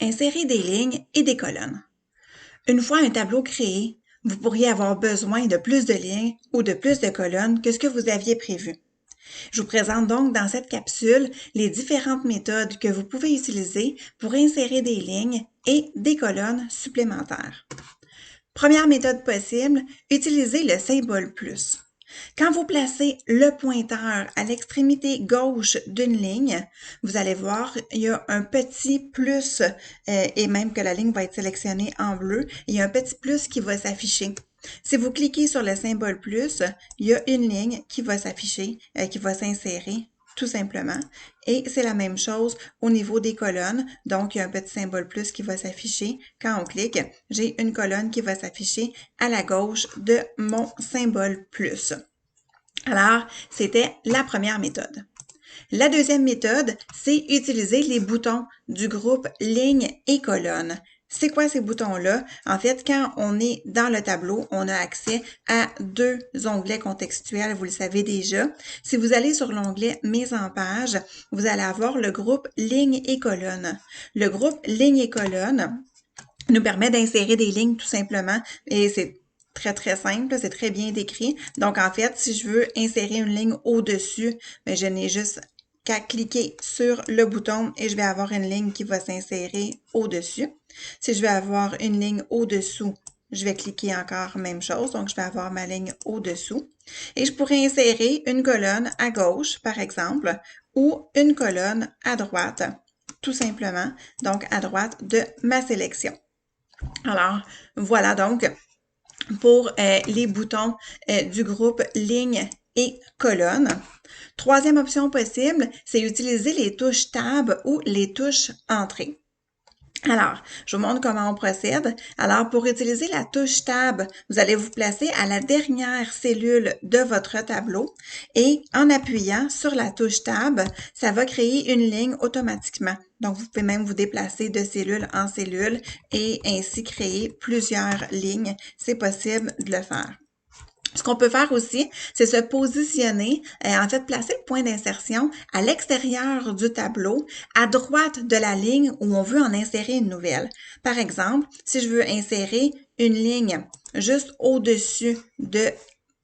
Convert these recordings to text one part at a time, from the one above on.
Insérer des lignes et des colonnes. Une fois un tableau créé, vous pourriez avoir besoin de plus de lignes ou de plus de colonnes que ce que vous aviez prévu. Je vous présente donc dans cette capsule les différentes méthodes que vous pouvez utiliser pour insérer des lignes et des colonnes supplémentaires. Première méthode possible, utilisez le symbole plus. Quand vous placez le pointeur à l'extrémité gauche d'une ligne, vous allez voir, il y a un petit plus, et même que la ligne va être sélectionnée en bleu, il y a un petit plus qui va s'afficher. Si vous cliquez sur le symbole plus, il y a une ligne qui va s'afficher, qui va s'insérer tout simplement. Et c'est la même chose au niveau des colonnes. Donc, il y a un petit symbole plus qui va s'afficher. Quand on clique, j'ai une colonne qui va s'afficher à la gauche de mon symbole plus. Alors, c'était la première méthode. La deuxième méthode, c'est utiliser les boutons du groupe lignes et colonnes. C'est quoi ces boutons-là? En fait, quand on est dans le tableau, on a accès à deux onglets contextuels, vous le savez déjà. Si vous allez sur l'onglet Mise en page, vous allez avoir le groupe lignes et colonnes. Le groupe lignes et colonnes nous permet d'insérer des lignes tout simplement et c'est très simple, c'est très bien décrit. Donc en fait, si je veux insérer une ligne au-dessus, mais je n'ai juste qu'à cliquer sur le bouton et je vais avoir une ligne qui va s'insérer au-dessus. Si je veux avoir une ligne au-dessous, je vais cliquer encore même chose, donc je vais avoir ma ligne au-dessous. Et je pourrais insérer une colonne à gauche, par exemple, ou une colonne à droite, tout simplement, donc à droite de ma sélection. Alors, voilà donc pour les boutons du groupe lignes et colonnes. Troisième option possible, c'est utiliser les touches Tab ou les touches Entrée. Alors, je vous montre comment on procède. Alors, pour utiliser la touche Tab, vous allez vous placer à la dernière cellule de votre tableau et en appuyant sur la touche Tab, ça va créer une ligne automatiquement. Donc, vous pouvez même vous déplacer de cellule en cellule et ainsi créer plusieurs lignes. C'est possible de le faire. Ce qu'on peut faire aussi, c'est se positionner, en fait, placer le point d'insertion à l'extérieur du tableau, à droite de la ligne où on veut en insérer une nouvelle. Par exemple, si je veux insérer une ligne juste au-dessus de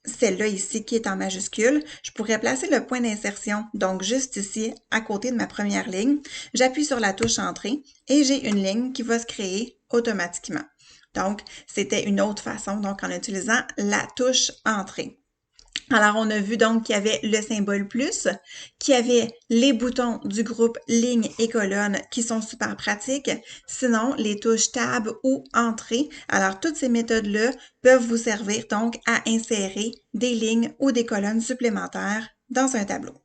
celle-là ici qui est en majuscule, je pourrais placer le point d'insertion, donc juste ici, à côté de ma première ligne. J'appuie sur la touche Entrée et j'ai une ligne qui va se créer automatiquement. Donc, c'était une autre façon, donc en utilisant la touche Entrée. Alors, on a vu donc qu'il y avait le symbole plus, qu'il y avait les boutons du groupe lignes et colonnes qui sont super pratiques. Sinon, les touches Tab ou Entrée. Alors, toutes ces méthodes-là peuvent vous servir donc à insérer des lignes ou des colonnes supplémentaires dans un tableau.